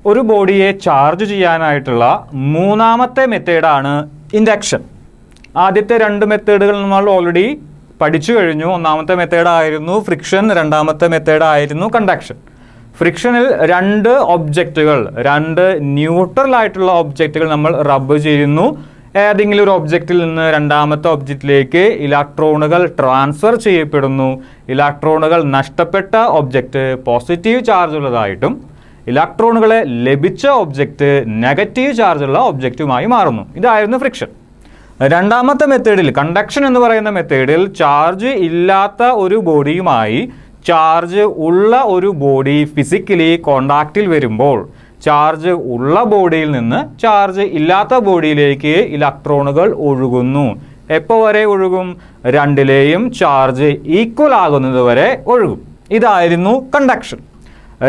ഒരു ബോഡിയെ ചാർജ് ചെയ്യാനായിട്ടുള്ള മൂന്നാമത്തെ മെത്തേഡാണ് ഇൻഡക്ഷൻ. ആദ്യത്തെ രണ്ട് മെത്തേഡുകൾ നമ്മൾ ഓൾറെഡി പഠിച്ചു കഴിഞ്ഞു. ഒന്നാമത്തെ മെത്തേഡായിരുന്നു ഫ്രിക്ഷൻ, രണ്ടാമത്തെ മെത്തേഡായിരുന്നു കണ്ടക്ഷൻ. ഫ്രിക്ഷനിൽ രണ്ട് ഒബ്ജക്റ്റുകൾ, രണ്ട് ന്യൂട്രൽ ആയിട്ടുള്ള ഒബ്ജക്റ്റുകൾ നമ്മൾ റബ്ബ് ചെയ്യുന്നു. ഏതെങ്കിലും ഒരു ഒബ്ജക്റ്റിൽ നിന്ന് രണ്ടാമത്തെ ഒബ്ജക്റ്റിലേക്ക് ഇലക്ട്രോണുകൾ ട്രാൻസ്ഫർ ചെയ്യപ്പെടുന്നു. ഇലക്ട്രോണുകൾ നഷ്ടപ്പെട്ട ഒബ്ജക്റ്റ് പോസിറ്റീവ് ചാർജ് ഉള്ളതായിട്ടും ഇലക്ട്രോണുകളെ ലഭിച്ച ഒബ്ജക്റ്റ് നെഗറ്റീവ് ചാർജുള്ള ഒബ്ജക്റ്റുമായി മാറുന്നു. ഇതായിരുന്നു ഫ്രിക്ഷൻ. രണ്ടാമത്തെ മെത്തേഡിൽ, കണ്ടക്ഷൻ എന്ന് പറയുന്ന മെത്തേഡിൽ, ചാർജ് ഇല്ലാത്ത ഒരു ബോഡിയുമായി ചാർജ് ഉള്ള ഒരു ബോഡി ഫിസിക്കലി കോണ്ടാക്റ്റിൽ വരുമ്പോൾ ചാർജ് ഉള്ള ബോഡിയിൽ നിന്ന് ചാർജ് ഇല്ലാത്ത ബോഡിയിലേക്ക് ഇലക്ട്രോണുകൾ ഒഴുകുന്നു. എപ്പോൾ വരെ ഒഴുകും? രണ്ടിലെയും ചാർജ് ഈക്വൽ ആകുന്നത് വരെ ഒഴുകും. ഇതായിരുന്നു കണ്ടക്ഷൻ.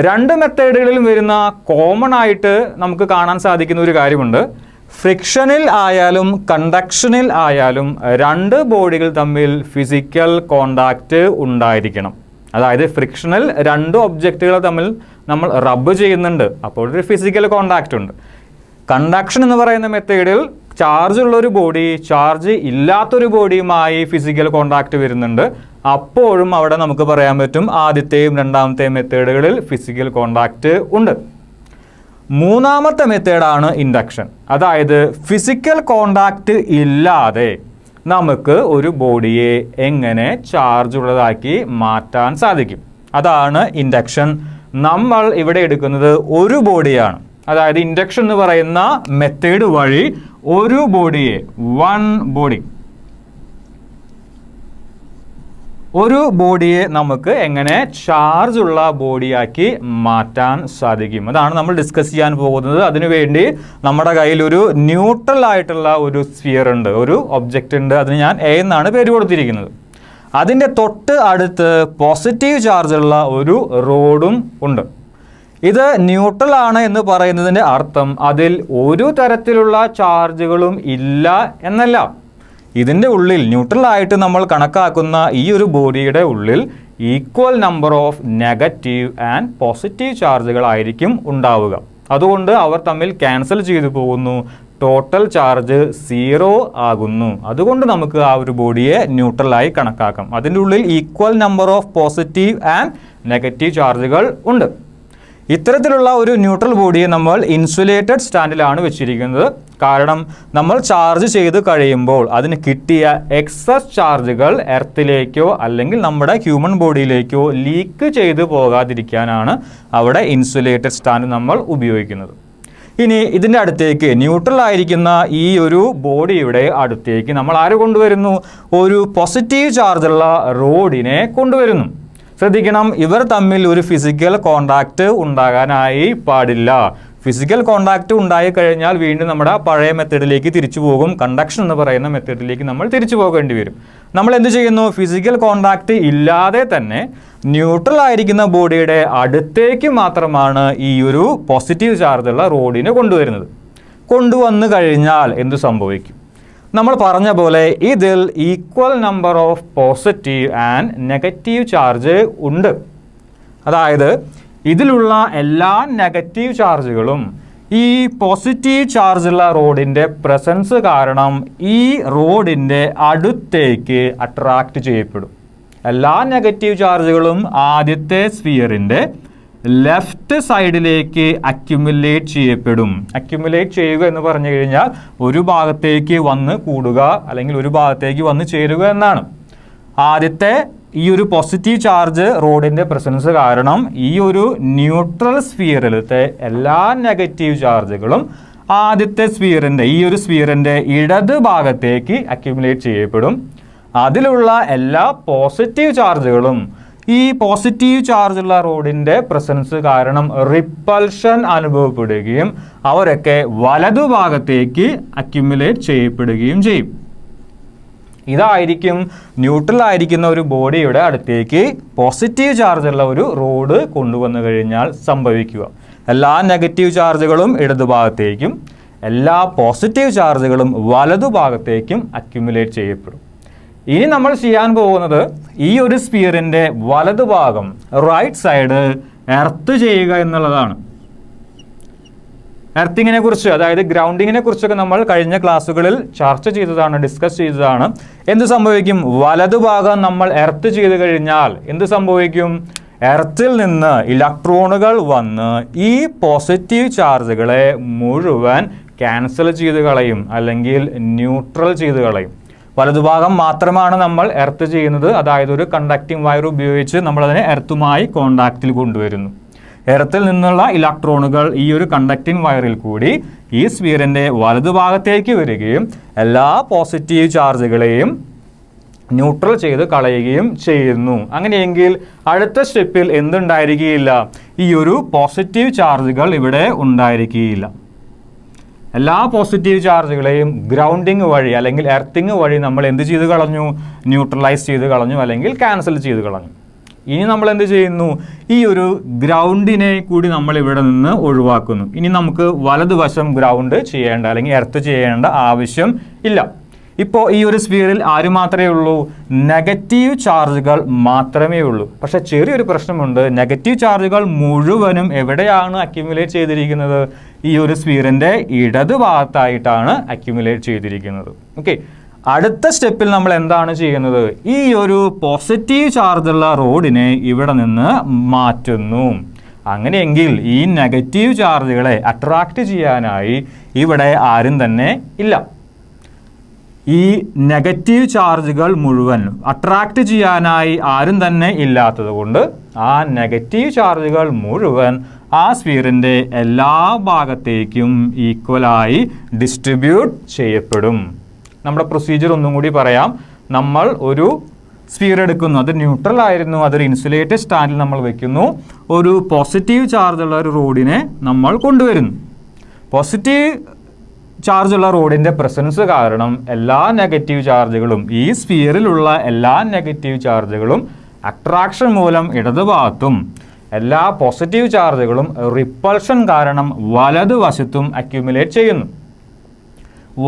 രണ്ട് മെത്തേഡുകളിലും വരുന്ന കോമൺ ആയിട്ട് നമുക്ക് കാണാൻ സാധിക്കുന്ന ഒരു കാര്യമുണ്ട്. ഫ്രിക്ഷനിൽ ആയാലും കണ്ടക്ഷനിൽ ആയാലും രണ്ട് ബോഡികൾ തമ്മിൽ ഫിസിക്കൽ കോണ്ടാക്റ്റ് ഉണ്ടായിരിക്കണം. അതായത് ഫ്രിക്ഷനിൽ രണ്ട് ഒബ്ജക്റ്റുകൾ തമ്മിൽ നമ്മൾ റബ്ബ് ചെയ്യുന്നുണ്ട്, അപ്പോൾ ഒരു ഫിസിക്കൽ കോണ്ടാക്റ്റ് ഉണ്ട്. കണ്ടക്ഷൻ എന്ന് പറയുന്ന മെത്തേഡിൽ ചാർജ് ഉള്ളൊരു ബോഡി ചാർജ് ഇല്ലാത്തൊരു ബോഡിയുമായി ഫിസിക്കൽ കോണ്ടാക്റ്റ് വരുന്നുണ്ട്. അപ്പോഴും അവിടെ നമുക്ക് പറയാൻ പറ്റും ആദ്യത്തെയും രണ്ടാമത്തെയും മെത്തേഡുകളിൽ ഫിസിക്കൽ കോണ്ടാക്റ്റ് ഉണ്ട്. മൂന്നാമത്തെ മെത്തേഡാണ് ഇൻഡക്ഷൻ. അതായത് ഫിസിക്കൽ കോണ്ടാക്റ്റ് ഇല്ലാതെ നമുക്ക് ഒരു ബോഡിയെ എങ്ങനെ ചാർജ് ഉള്ളതാക്കി മാറ്റാൻ സാധിക്കും? അതാണ് ഇൻഡക്ഷൻ. നമ്മൾ ഇവിടെ എടുക്കുന്നത് ഒരു ബോഡിയാണ്. അതായത് ഇൻഡക്ഷൻ എന്ന് പറയുന്ന മെത്തേഡ് വഴി ഒരു ബോഡിയെ, ഒരു ബോഡിയെ നമുക്ക് എങ്ങനെ ചാർജ് ഉള്ള ബോഡിയാക്കി മാറ്റാൻ സാധിക്കും? അതാണ് നമ്മൾ ഡിസ്കസ് ചെയ്യാൻ പോകുന്നത്. അതിനുവേണ്ടി നമ്മുടെ കയ്യിൽ ഒരു ന്യൂട്രൽ ആയിട്ടുള്ള ഒരു സ്ഫിയർ ഉണ്ട്, ഒരു ഒബ്ജക്റ്റ് ഉണ്ട്. അതിന് ഞാൻ എ എന്നാണ് പേര് കൊടുത്തിരിക്കുന്നത്. അതിൻ്റെ തൊട്ട് അടുത്ത് പോസിറ്റീവ് ചാർജുള്ള ഒരു റോഡും ഉണ്ട്. ഇത് ന്യൂട്രൽ ആണ് എന്ന് പറയുന്നതിൻ്റെ അർത്ഥം അതിൽ ഒരു തരത്തിലുള്ള ചാർജുകളും ഇല്ല എന്നല്ല. ഇതിൻ്റെ ഉള്ളിൽ, ന്യൂട്രലായിട്ട് നമ്മൾ കണക്കാക്കുന്ന ഈ ഒരു ബോഡിയുടെ ഉള്ളിൽ equal number of negative and positive ചാർജുകളായിരിക്കും ഉണ്ടാവുക. അതുകൊണ്ട് അവർ തമ്മിൽ ക്യാൻസൽ ചെയ്തു പോകുന്നു. ടോട്ടൽ ചാർജ് 0 ആകുന്നു. അതുകൊണ്ട് നമുക്ക് ആ ഒരു ബോഡിയെ ന്യൂട്രലായി കണക്കാക്കാം. അതിൻ്റെ ഉള്ളിൽ equal number of positive and negative ചാർജുകൾ ഉണ്ട്. ഇത്തരത്തിലുള്ള ഒരു ന്യൂട്രൽ ബോഡിയെ നമ്മൾ ഇൻസുലേറ്റഡ് സ്റ്റാൻഡിലാണ് വെച്ചിരിക്കുന്നത്. കാരണം നമ്മൾ ചാർജ് ചെയ്ത് കഴിയുമ്പോൾ അതിന് കിട്ടിയ എക്സസ് ചാർജുകൾ എർത്തിലേക്കോ അല്ലെങ്കിൽ നമ്മുടെ ഹ്യൂമൻ ബോഡിയിലേക്കോ ലീക്ക് ചെയ്ത് പോകാതിരിക്കാനാണ് അവിടെ ഇൻസുലേറ്റഡ് സ്റ്റാൻഡ് നമ്മൾ ഉപയോഗിക്കുന്നത്. ഇനി ഇതിൻ്റെ അടുത്തേക്ക്, ന്യൂട്രൽ ആയിരിക്കുന്ന ഈ ഒരു ബോഡിയുടെ അടുത്തേക്ക് നമ്മൾ ആര് കൊണ്ടുവരുന്നു? ഒരു പോസിറ്റീവ് ചാർജുള്ള റോഡിനെ കൊണ്ടുവരുന്നു. ശ്രദ്ധിക്കണം, ഇവർ തമ്മിൽ ഒരു ഫിസിക്കൽ കോണ്ടാക്റ്റ് ഉണ്ടാകാനായി പാടില്ല. ഫിസിക്കൽ കോണ്ടാക്റ്റ് ഉണ്ടായി കഴിഞ്ഞാൽ വീണ്ടും നമ്മുടെ പഴയ മെത്തേഡിലേക്ക് തിരിച്ചു പോകും. കണ്ടക്ഷൻ എന്ന് പറയുന്ന മെത്തേഡിലേക്ക് നമ്മൾ തിരിച്ചു പോകേണ്ടി വരും. നമ്മൾ എന്ത് ചെയ്യുന്നു? ഫിസിക്കൽ കോണ്ടാക്റ്റ് ഇല്ലാതെ തന്നെ ന്യൂട്രൽ ആയിരിക്കുന്ന ബോഡിയുടെ അടുത്തേക്ക് മാത്രമാണ് ഈ ഒരു പോസിറ്റീവ് ചാർജുള്ള റോഡിനെ കൊണ്ടുവരുന്നത്. കൊണ്ടുവന്നു കഴിഞ്ഞാൽ എന്ത് സംഭവിക്കും? നമ്മൾ പറഞ്ഞ പോലെ ഇതിൽ equal number of positive and negative charge ഉണ്ട്. അതായത് ഇതിലുള്ള എല്ലാ നെഗറ്റീവ് ചാർജുകളും ഈ പോസിറ്റീവ് ചാർജുള്ള റോഡിൻ്റെ പ്രസൻസ് കാരണം ഈ റോഡിൻ്റെ അടുത്തേക്ക് അട്രാക്റ്റ് ചെയ്യപ്പെടും. എല്ലാ നെഗറ്റീവ് ചാർജുകളും ആദ്യത്തെ സ്ഫിയറിൻ്റെ ലെഫ്റ്റ് സൈഡിലേക്ക് അക്യുമുലേറ്റ് ചെയ്യപ്പെടും. അക്യുമുലേറ്റ് ചെയ്യുക എന്ന് പറഞ്ഞു കഴിഞ്ഞാൽ ഒരു ഭാഗത്തേക്ക് വന്ന് കൂടുക അല്ലെങ്കിൽ ഒരു ഭാഗത്തേക്ക് വന്ന് ചേരുക എന്നാണ്. ആദ്യത്തെ ഈ ഒരു പോസിറ്റീവ് ചാർജ് റോഡിൻ്റെ പ്രസൻസ് കാരണം ഈ ഒരു ന്യൂട്രൽ സ്ഫിയറിലത്തെ എല്ലാ നെഗറ്റീവ് ചാർജുകളും ആദ്യത്തെ സ്ഫിയറിൻ്റെ, ഈ ഒരു സ്ഫിയറിൻ്റെ ഇടത് ഭാഗത്തേക്ക് അക്യുമുലേറ്റ് ചെയ്യപ്പെടും. അതിലുള്ള എല്ലാ പോസിറ്റീവ് ചാർജുകളും ഈ പോസിറ്റീവ് ചാർജുള്ള റോഡിൻ്റെ പ്രസൻസ് കാരണം റിപ്പൾഷൻ അനുഭവപ്പെടുകയും അവരൊക്കെ വലതുഭാഗത്തേക്ക് അക്യുമുലേറ്റ് ചെയ്യപ്പെടുകയും ചെയ്യും. ഇതായിരിക്കും ന്യൂട്രൽ ആയിരിക്കുന്ന ഒരു ബോഡിയുടെ അടുത്തേക്ക് പോസിറ്റീവ് ചാർജുള്ള ഒരു റോഡ് കൊണ്ടുവന്നു കഴിഞ്ഞാൽ സംഭവിക്കുക. എല്ലാ നെഗറ്റീവ് ചാർജുകളും ഇടതുഭാഗത്തേക്കും എല്ലാ പോസിറ്റീവ് ചാർജുകളും വലതുഭാഗത്തേക്കും അക്യുമുലേറ്റ് ചെയ്യപ്പെടും. ഇനി നമ്മൾ ചെയ്യാൻ പോകുന്നത് ഈ ഒരു സ്ഫിയറിൻ്റെ വലതുഭാഗം, റൈറ്റ് സൈഡ് എർത്ത് ചെയ്യുക എന്നുള്ളതാണ്. എർത്തിങ്ങിനെ കുറിച്ച്, അതായത് ഗ്രൗണ്ടിങ്ങിനെ കുറിച്ചൊക്കെ നമ്മൾ കഴിഞ്ഞ ക്ലാസ്സുകളിൽ ചർച്ച ചെയ്തതാണ്, ഡിസ്കസ് ചെയ്തതാണ്. എന്ത് സംഭവിക്കും? വലതുഭാഗം നമ്മൾ എർത്ത് ചെയ്ത് കഴിഞ്ഞാൽ എന്ത് സംഭവിക്കും? എർത്തിൽ നിന്ന് ഇലക്ട്രോണുകൾ വന്ന് ഈ പോസിറ്റീവ് ചാർജുകളെ മുഴുവൻ ക്യാൻസൽ ചെയ്ത് കളയും, അല്ലെങ്കിൽ ന്യൂട്രൽ ചെയ്ത് കളയും. വലതുഭാഗം മാത്രമാണ് നമ്മൾ എർത്ത് ചെയ്യുന്നത്, അതായത് ഒരു കണ്ടക്റ്റിംഗ് വയർ ഉപയോഗിച്ച് നമ്മളതിനെ എർത്തുമായി കോണ്ടാക്റ്റിൽ കൊണ്ടുവരുന്നു. എർത്തിൽ നിന്നുള്ള ഇലക്ട്രോണുകൾ ഈ ഒരു കണ്ടക്റ്റിംഗ് വയറിൽ കൂടി ഈ സ്ഫിയറിൻ്റെ വലതുഭാഗത്തേക്ക് വരികയും എല്ലാ പോസിറ്റീവ് ചാർജുകളെയും ന്യൂട്രൽ ചെയ്ത് കളയുകയും ചെയ്യുന്നു. അങ്ങനെയെങ്കിൽ അടുത്ത സ്റ്റെപ്പിൽ എന്തുണ്ടായിരിക്കുകയില്ല? ഈ ഒരു പോസിറ്റീവ് ചാർജുകൾ ഇവിടെ ഉണ്ടായിരിക്കുകയില്ല. എല്ലാ പോസിറ്റീവ് ചാർജുകളെയും ഗ്രൗണ്ടിങ് വഴി അല്ലെങ്കിൽ എർത്തിങ് വഴി നമ്മൾ എന്ത് ചെയ്ത് കളഞ്ഞു? ന്യൂട്രലൈസ് ചെയ്ത് കളഞ്ഞു, അല്ലെങ്കിൽ ക്യാൻസൽ ചെയ്ത് കളഞ്ഞു. ഇനി നമ്മൾ എന്ത് ചെയ്യുന്നു? ഈ ഒരു ഗ്രൗണ്ടിനെ കൂടി നമ്മൾ ഇവിടെ നിന്ന് ഒഴിവാക്കുന്നു. ഇനി നമുക്ക് വലതുവശം ഗ്രൗണ്ട് ചെയ്യേണ്ട അല്ലെങ്കിൽ എർത്ത് ചെയ്യേണ്ട ആവശ്യം ഇല്ല. ഇപ്പോൾ ഈ ഒരു സ്ഫിയറിൽ ആര് മാത്രമേ ഉള്ളൂ? നെഗറ്റീവ് ചാർജുകൾ മാത്രമേ ഉള്ളൂ. പക്ഷേ ചെറിയൊരു പ്രശ്നമുണ്ട്. നെഗറ്റീവ് ചാർജുകൾ മുഴുവനും എവിടെയാണ് അക്യുമുലേറ്റ് ചെയ്തിരിക്കുന്നത്? ഈ ഒരു സ്ഫിയറിൻ്റെ ഇടതുഭാഗത്തായിട്ടാണ് അക്യുമുലേറ്റ് ചെയ്തിരിക്കുന്നത്. ഓക്കെ, അടുത്ത സ്റ്റെപ്പിൽ നമ്മൾ എന്താണ് ചെയ്യുന്നത്? ഈ ഒരു പോസിറ്റീവ് ചാർജുള്ള റോഡിനെ ഇവിടെ നിന്ന് മാറ്റുന്നു. അങ്ങനെയെങ്കിൽ ഈ നെഗറ്റീവ് ചാർജുകളെ അട്രാക്റ്റ് ചെയ്യാനായി ഇവിടെ ആരും തന്നെ ഇല്ല. ഈ നെഗറ്റീവ് ചാർജുകൾ മുഴുവൻ അട്രാക്റ്റ് ചെയ്യാനായി ആരും തന്നെ ഇല്ലാത്തത് കൊണ്ട് ആ നെഗറ്റീവ് ചാർജുകൾ മുഴുവൻ ആ സ്ഫിയറിൻ്റെ എല്ലാ ഭാഗത്തേക്കും ഈക്വലായി ഡിസ്ട്രിബ്യൂട്ട് ചെയ്യപ്പെടും. നമ്മുടെ പ്രൊസീജിയർ ഒന്നും കൂടി പറയാം. നമ്മൾ ഒരു സ്ഫിയർ എടുക്കുന്നു, അത് ന്യൂട്രൽ ആയിരുന്നു, അതൊരു ഇൻസുലേറ്റഡ് സ്റ്റാൻഡിൽ നമ്മൾ വെക്കുന്നു. ഒരു പോസിറ്റീവ് ചാർജുള്ള ഒരു റോഡിനെ നമ്മൾ കൊണ്ടുവരുന്നു. പോസിറ്റീവ് ചാർജുള്ള റോഡിൻ്റെ പ്രസൻസ് കാരണം എല്ലാ നെഗറ്റീവ് ചാർജുകളും, ഈ സ്ഫിയറിലുള്ള എല്ലാ നെഗറ്റീവ് ചാർജുകളും അട്രാക്ഷൻ മൂലം ഇടതുഭാഗത്തും, എല്ലാ പോസിറ്റീവ് ചാർജുകളും റിപ്പൾഷൻ കാരണം വലതുവശത്തും അക്യുമുലേറ്റ് ചെയ്യുന്നു.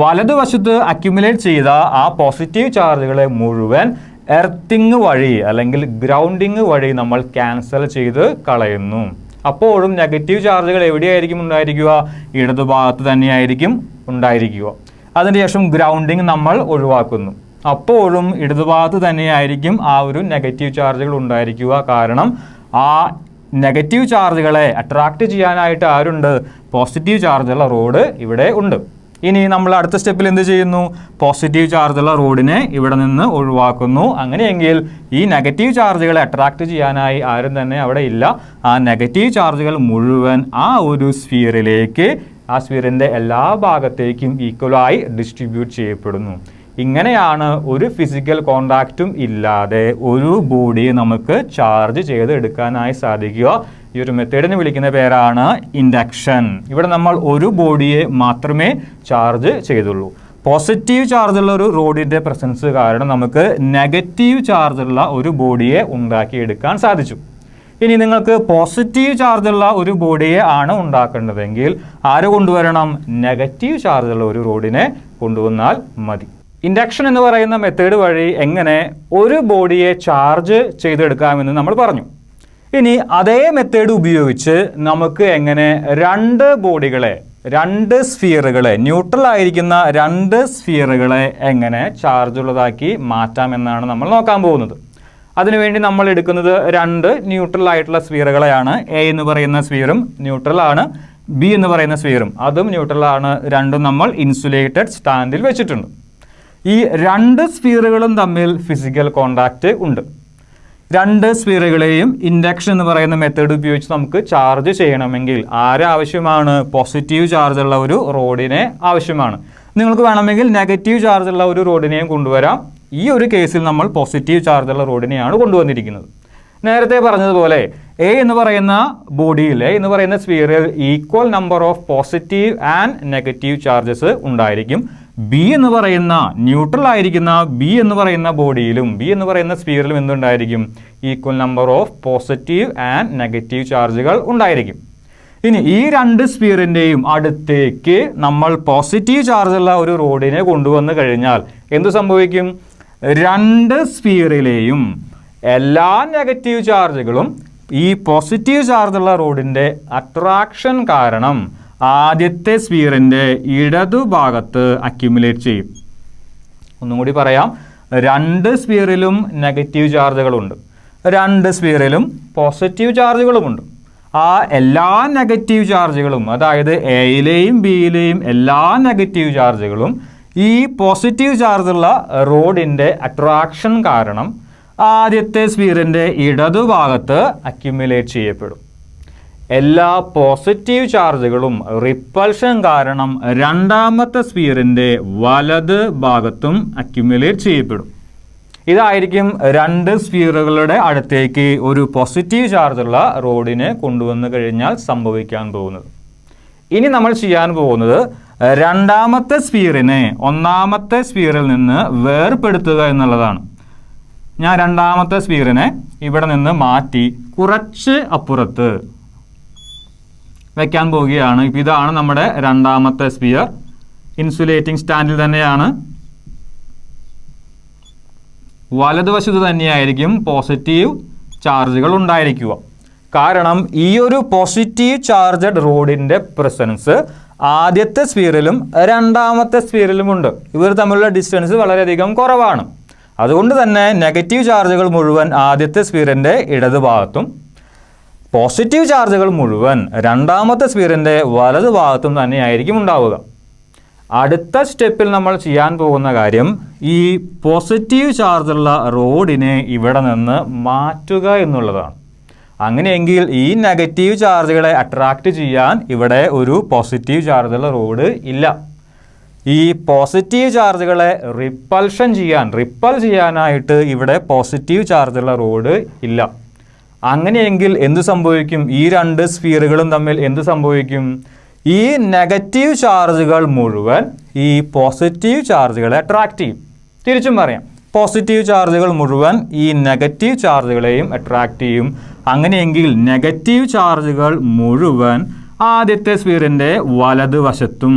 വലതുവശത്ത് അക്യുമുലേറ്റ് ചെയ്ത ആ പോസിറ്റീവ് ചാർജുകളെ മുഴുവൻ എർത്തിങ് വഴി അല്ലെങ്കിൽ ഗ്രൗണ്ടിങ് വഴി നമ്മൾ ക്യാൻസൽ ചെയ്ത് കളയുന്നു. അപ്പോഴും നെഗറ്റീവ് ചാർജുകൾ എവിടെയായിരിക്കും ഉണ്ടായിരിക്കുക? ഇടതുഭാഗത്ത് തന്നെയായിരിക്കും ഉണ്ടായിരിക്കുക. അതിനുശേഷം ഗ്രൗണ്ടിങ് നമ്മൾ ഒഴിവാക്കുന്നു. അപ്പോഴും ഇടതുഭാഗത്ത് തന്നെയായിരിക്കും ആ ഒരു നെഗറ്റീവ് ചാർജുകൾ ഉണ്ടായിരിക്കുക. കാരണം ആ നെഗറ്റീവ് ചാർജുകളെ അട്രാക്റ്റ് ചെയ്യാനായിട്ട് ആരുണ്ട്? പോസിറ്റീവ് ചാർജുള്ള റോഡ് ഇവിടെ ഉണ്ട്. ഇനി നമ്മൾ അടുത്ത സ്റ്റെപ്പിൽ എന്ത് ചെയ്യുന്നു? പോസിറ്റീവ് ചാർജുള്ള റോഡിനെ ഇവിടെ നിന്ന് ഒഴിവാക്കുന്നു. അങ്ങനെയെങ്കിൽ ഈ നെഗറ്റീവ് ചാർജുകളെ അട്രാക്റ്റ് ചെയ്യാനായി ആരും തന്നെ അവിടെ ഇല്ല. ആ നെഗറ്റീവ് ചാർജുകൾ മുഴുവൻ ആ ഒരു സ്ഫിയറിലേക്ക്, ആ സ്ഫിയറിൻ്റെ എല്ലാ ഭാഗത്തേക്കും ഈക്വലായി ഡിസ്ട്രിബ്യൂട്ട് ചെയ്യപ്പെടുന്നു. ഇങ്ങനെയാണ് ഒരു ഫിസിക്കൽ കോണ്ടാക്റ്റും ഇല്ലാതെ ഒരു ബോഡിയെ നമുക്ക് ചാർജ് ചെയ്ത് എടുക്കാനായി സാധിക്കുക. ഈ ഒരു മെത്തേഡിനെ വിളിക്കുന്ന പേരാണ് ഇൻഡക്ഷൻ. ഇവിടെ നമ്മൾ ഒരു ബോഡിയെ മാത്രമേ ചാർജ് ചെയ്തുള്ളൂ. പോസിറ്റീവ് ചാർജുള്ള ഒരു റോഡിൻ്റെ പ്രസൻസ് കാരണം നമുക്ക് നെഗറ്റീവ് ചാർജുള്ള ഒരു ബോഡിയെ ഉണ്ടാക്കിയെടുക്കാൻ സാധിച്ചു. ഇനി നിങ്ങൾക്ക് പോസിറ്റീവ് ചാർജുള്ള ഒരു ബോഡിയെ ആണ് ഉണ്ടാക്കേണ്ടതെങ്കിൽ ആര് കൊണ്ടുവരണം? നെഗറ്റീവ് ചാർജുള്ള ഒരു റോഡിനെ കൊണ്ടുവന്നാൽ മതി. ഇൻഡക്ഷൻ എന്ന് പറയുന്ന മെത്തേഡ് വഴി എങ്ങനെ ഒരു ബോഡിയെ ചാർജ് ചെയ്തെടുക്കാമെന്ന് നമ്മൾ പറഞ്ഞു. ഇനി അതേ മെത്തേഡ് ഉപയോഗിച്ച് നമുക്ക് എങ്ങനെ രണ്ട് ബോഡികളെ, രണ്ട് സ്ഫിയറുകളെ, ന്യൂട്രൽ ആയിരിക്കുന്ന രണ്ട് സ്ഫിയറുകളെ എങ്ങനെ ചാർജ് ഉള്ളതാക്കി മാറ്റാമെന്നാണ് നമ്മൾ നോക്കാൻ പോകുന്നത്. അതിനുവേണ്ടി നമ്മൾ എടുക്കുന്നത് രണ്ട് ന്യൂട്രൽ ആയിട്ടുള്ള സ്ഫിയറുകളെയാണ്. എ എന്ന് പറയുന്ന സ്ഫിയറും ന്യൂട്രൽ ആണ്, ബി എന്ന് പറയുന്ന സ്ഫിയറും അതും ന്യൂട്രൽ ആണ്. രണ്ടും നമ്മൾ ഇൻസുലേറ്റഡ് സ്റ്റാൻഡിൽ വെച്ചിട്ടുണ്ട്. ഈ രണ്ട് സ്ഫിയറുകളും തമ്മിൽ ഫിസിക്കൽ കോണ്ടാക്റ്റ് ഉണ്ട്. രണ്ട് സ്ഫിയറുകളെയും ഇൻഡക്ഷൻ എന്ന് പറയുന്ന മെത്തേഡ് ഉപയോഗിച്ച് നമുക്ക് ചാർജ് ചെയ്യണമെങ്കിൽ ആവശ്യമാണ്? പോസിറ്റീവ് ചാർജുള്ള ഒരു റോഡിനെ ആവശ്യമാണ്. നിങ്ങൾക്ക് വേണമെങ്കിൽ നെഗറ്റീവ് ചാർജുള്ള ഒരു റോഡിനെയും കൊണ്ടുവരാം. ഈ ഒരു കേസിൽ നമ്മൾ പോസിറ്റീവ് ചാർജുള്ള റോഡിനെയാണ് കൊണ്ടുവന്നിരിക്കുന്നത്. നേരത്തെ പറഞ്ഞതുപോലെ എ എന്ന് പറയുന്ന ബോഡിയിൽ, എ എന്ന് പറയുന്ന സ്ഫിയറിൽ equal number of positive and negative charges ഉണ്ടായിരിക്കും. ബി എന്ന് പറയുന്ന ന്യൂട്രൽ ആയിരിക്കുന്ന ബി എന്ന് പറയുന്ന ബോഡിയിലും ബി എന്ന് പറയുന്ന സ്ഫിയറിലും എന്തുണ്ടായിരിക്കും? Equal number of positive and negative ചാർജുകൾ ഉണ്ടായിരിക്കും. ഇനി ഈ രണ്ട് സ്ഫിയറിൻ്റെയും അടുത്തേക്ക് നമ്മൾ പോസിറ്റീവ് ചാർജുള്ള ഒരു റോഡിനെ കൊണ്ടുവന്ന് കഴിഞ്ഞാൽ എന്തു സംഭവിക്കും? രണ്ട് സ്ഫിയറിലെയും എല്ലാ നെഗറ്റീവ് ചാർജുകളും ഈ പോസിറ്റീവ് ചാർജുള്ള റോഡിൻ്റെ അട്രാക്ഷൻ കാരണം ആദ്യത്തെ സ്ഫിയറിൻ്റെ ഇടതുഭാഗത്ത് അക്യുമുലേറ്റ് ചെയ്യും. ഒന്നും കൂടി പറയാം, 2 സ്ഫിയറിലും നെഗറ്റീവ് ചാർജുകളുണ്ട്, 2 സ്ഫിയറിലും പോസിറ്റീവ് ചാർജുകളുമുണ്ട്. ആ എല്ലാ നെഗറ്റീവ് ചാർജുകളും, അതായത് എയിലെയും ബിയിലെയും എല്ലാ നെഗറ്റീവ് ചാർജുകളും ഈ പോസിറ്റീവ് ചാർജുള്ള റോഡിൻ്റെ അട്രാക്ഷൻ കാരണം ആദ്യത്തെ സ്ഫിയറിൻ്റെ ഇടതുഭാഗത്ത് അക്യുമുലേറ്റ് ചെയ്യപ്പെടും. എല്ലാ പോസിറ്റീവ് ചാർജുകളും റിപ്പൾഷൻ കാരണം രണ്ടാമത്തെ സ്ഫിയറിൻ്റെ വലത് ഭാഗത്തും അക്യുമുലേറ്റ് ചെയ്യപ്പെടും. ഇതായിരിക്കും 2 സ്ഫിയറുകളുടെ അടുത്തേക്ക് ഒരു പോസിറ്റീവ് ചാർജുള്ള റോഡിനെ കൊണ്ടുവന്നു കഴിഞ്ഞാൽ സംഭവിക്കാൻ പോകുന്നത്. ഇനി നമ്മൾ ചെയ്യാൻ പോകുന്നത് രണ്ടാമത്തെ സ്ഫിയറിനെ ഒന്നാമത്തെ സ്ഫിയറിൽ നിന്ന് വേർപെടുത്തുക എന്നുള്ളതാണ്. ഞാൻ രണ്ടാമത്തെ സ്ഫിയറിനെ ഇവിടെ നിന്ന് മാറ്റി കുറച്ച് അപ്പുറത്ത് വയ്ക്കാൻ പോവുകയാണ്. ഇപ്പം ഇതാണ് നമ്മുടെ രണ്ടാമത്തെ സ്ഫിയർ. ഇൻസുലേറ്റിംഗ് സ്റ്റാൻഡിൽ തന്നെയാണ്, വലതുവശത്ത് തന്നെയായിരിക്കും പോസിറ്റീവ് ചാർജുകൾ ഉണ്ടായിരിക്കുക. കാരണം ഈ ഒരു പോസിറ്റീവ് ചാർജഡ് റോഡിൻ്റെ പ്രസൻസ് ആദ്യത്തെ സ്ഫിയറിലും രണ്ടാമത്തെ സ്ഫിയറിലുമുണ്ട്. ഇവർ തമ്മിലുള്ള ഡിസ്റ്റൻസ് വളരെയധികം കുറവാണ്. അതുകൊണ്ട് തന്നെ നെഗറ്റീവ് ചാർജുകൾ മുഴുവൻ ആദ്യത്തെ സ്ഫിയറിൻ്റെ ഇടതുഭാഗത്തും പോസിറ്റീവ് ചാർജുകൾ മുഴുവൻ രണ്ടാമത്തെ സ്ഫിയറിൻ്റെ വലതുഭാഗത്തും തന്നെയായിരിക്കും ഉണ്ടാവുക. അടുത്ത സ്റ്റെപ്പിൽ നമ്മൾ ചെയ്യാൻ പോകുന്ന കാര്യം ഈ പോസിറ്റീവ് ചാർജുള്ള റോഡിനെ ഇവിടെ നിന്ന് മാറ്റുക എന്നുള്ളതാണ്. അങ്ങനെയെങ്കിൽ ഈ നെഗറ്റീവ് ചാർജുകളെ അട്രാക്റ്റ് ചെയ്യാൻ ഇവിടെ ഒരു പോസിറ്റീവ് ചാർജുള്ള റോഡ് ഇല്ല. ഈ പോസിറ്റീവ് ചാർജുകളെ റിപ്പൽ ചെയ്യാനായിട്ട് ഇവിടെ പോസിറ്റീവ് ചാർജുള്ള റോഡ് ഇല്ല. അങ്ങനെയെങ്കിൽ എന്ത് സംഭവിക്കും? ഈ 2 സ്ഫിയറുകളും തമ്മിൽ എന്ത് സംഭവിക്കും? ഈ നെഗറ്റീവ് ചാർജുകൾ മുഴുവൻ ഈ പോസിറ്റീവ് ചാർജുകളെ അട്രാക്റ്റ് ചെയ്യും. തിരിച്ചും പറയാം, പോസിറ്റീവ് ചാർജുകൾ മുഴുവൻ ഈ നെഗറ്റീവ് ചാർജുകളെയും അട്രാക്റ്റ് ചെയ്യും. അങ്ങനെയെങ്കിൽ നെഗറ്റീവ് ചാർജുകൾ മുഴുവൻ ആദ്യത്തെ സ്ഫിയറിൻ്റെ വലതുവശത്തും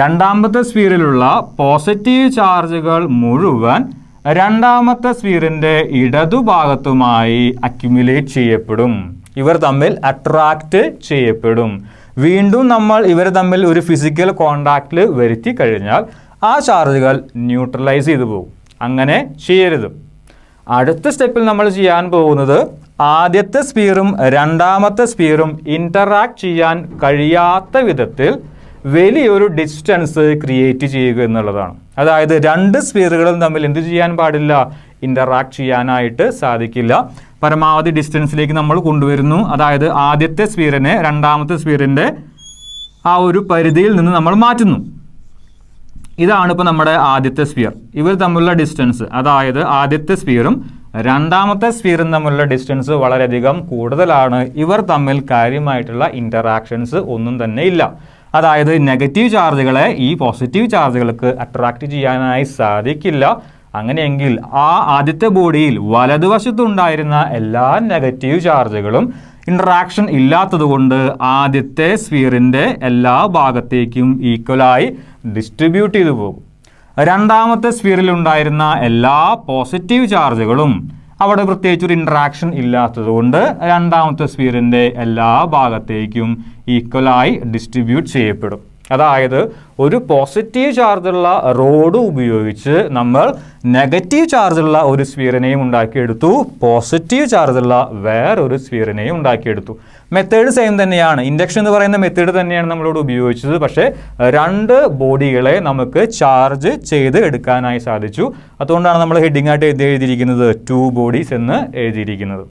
രണ്ടാമത്തെ സ്ഫിയറിലുള്ള പോസിറ്റീവ് ചാർജുകൾ മുഴുവൻ രണ്ടാമത്തെ സ്ഫിയറിൻ്റെ ഇടതുഭാഗത്തുമായി അക്യുമുലേറ്റ് ചെയ്യപ്പെടും. ഇവർ തമ്മിൽ അട്രാക്റ്റ് ചെയ്യപ്പെടും. വീണ്ടും നമ്മൾ ഇവർ തമ്മിൽ ഒരു ഫിസിക്കൽ കോണ്ടാക്റ്റിൽ വരുത്തി കഴിഞ്ഞാൽ ആ ചാർജുകൾ ന്യൂട്രലൈസ് ചെയ്തു പോകും. അങ്ങനെ ചെയ്യരുത്. അടുത്ത സ്റ്റെപ്പിൽ നമ്മൾ ചെയ്യാൻ പോകുന്നത് ആദ്യത്തെ സ്ഫിയറും രണ്ടാമത്തെ സ്ഫിയറും ഇൻ്ററാക്ട് ചെയ്യാൻ കഴിയാത്ത വിധത്തിൽ വലിയൊരു ഡിസ്റ്റൻസ് ക്രിയേറ്റ് ചെയ്യുക എന്നുള്ളതാണ്. അതായത് 2 സ്ഫിയറുകളും തമ്മിൽ എന്ത് ചെയ്യാൻ പാടില്ല? ഇൻ്ററാക്ട് ചെയ്യാനായിട്ട് സാധിക്കില്ല. പരമാവധി ഡിസ്റ്റൻസിലേക്ക് നമ്മൾ കൊണ്ടുവരുന്നു. അതായത് ആദ്യത്തെ സ്ഫിയറിനെ രണ്ടാമത്തെ സ്ഫിയറിൻ്റെ ആ ഒരു പരിധിയിൽ നിന്ന് നമ്മൾ മാറ്റുന്നു. ഇതാണ് ഇപ്പോൾ നമ്മുടെ ആദ്യത്തെ സ്ഫിയർ. ഇവർ തമ്മിലുള്ള ഡിസ്റ്റൻസ്, അതായത് ആദ്യത്തെ സ്ഫിയറും രണ്ടാമത്തെ സ്ഫിയറും തമ്മിലുള്ള ഡിസ്റ്റൻസ് വളരെയധികം കൂടുതലാണ്. ഇവർ തമ്മിൽ കാര്യമായിട്ടുള്ള ഇൻ്ററാക്ഷൻസ് ഒന്നും തന്നെ ഇല്ല. അതായത് നെഗറ്റീവ് ചാർജുകളെ ഈ പോസിറ്റീവ് ചാർജുകൾക്ക് അട്രാക്റ്റ് ചെയ്യാനായി സാധിക്കില്ല. അങ്ങനെയെങ്കിൽ ആ ആദ്യത്തെ ബോഡിയിൽ വലതുവശത്തുണ്ടായിരുന്ന എല്ലാ നെഗറ്റീവ് ചാർജുകളും ഇൻട്രാക്ഷൻ ഇല്ലാത്തതുകൊണ്ട് ആദ്യത്തെ സ്ഫിയറിൻ്റെ എല്ലാ ഭാഗത്തേക്കും ഈക്വലായി ഡിസ്ട്രിബ്യൂട്ട് ചെയ്തു പോകും. രണ്ടാമത്തെ സ്ഫിയറിലുണ്ടായിരുന്ന എല്ലാ പോസിറ്റീവ് ചാർജുകളും അവിടെ പ്രത്യേകിച്ചൊരു ഇൻട്രാക്ഷൻ ഇല്ലാത്തതുകൊണ്ട് രണ്ടാമത്തെ സ്ഫിയറിൻ്റെ എല്ലാ ഭാഗത്തേക്കും ഈക്വലായി ഡിസ്ട്രിബ്യൂട്ട് ചെയ്യപ്പെടും. അതായത് ഒരു പോസിറ്റീവ് ചാർജുള്ള റോഡ് ഉപയോഗിച്ച് നമ്മൾ നെഗറ്റീവ് ചാർജുള്ള ഒരു സ്ഫിയറിനെയും ഉണ്ടാക്കിയെടുത്തു, പോസിറ്റീവ് ചാർജുള്ള വേറൊരു സ്ഫിയറിനെയും ഉണ്ടാക്കിയെടുത്തു. മെത്തേഡ് സെയിം തന്നെയാണ്. ഇൻഡക്ഷൻ എന്ന് പറയുന്ന മെത്തേഡ് തന്നെയാണ് നമ്മളോട് ഉപയോഗിച്ചത്. പക്ഷേ 2 ബോഡികളെ നമുക്ക് ചാർജ് ചെയ്ത് എടുക്കാനായി സാധിച്ചു. അതുകൊണ്ടാണ് നമ്മൾ ഹെഡിങ് ആയിട്ട് എഴുതിയിരിക്കുന്നത് 2 ബോഡീസ് എന്ന് എഴുതിയിരിക്കുന്നത്.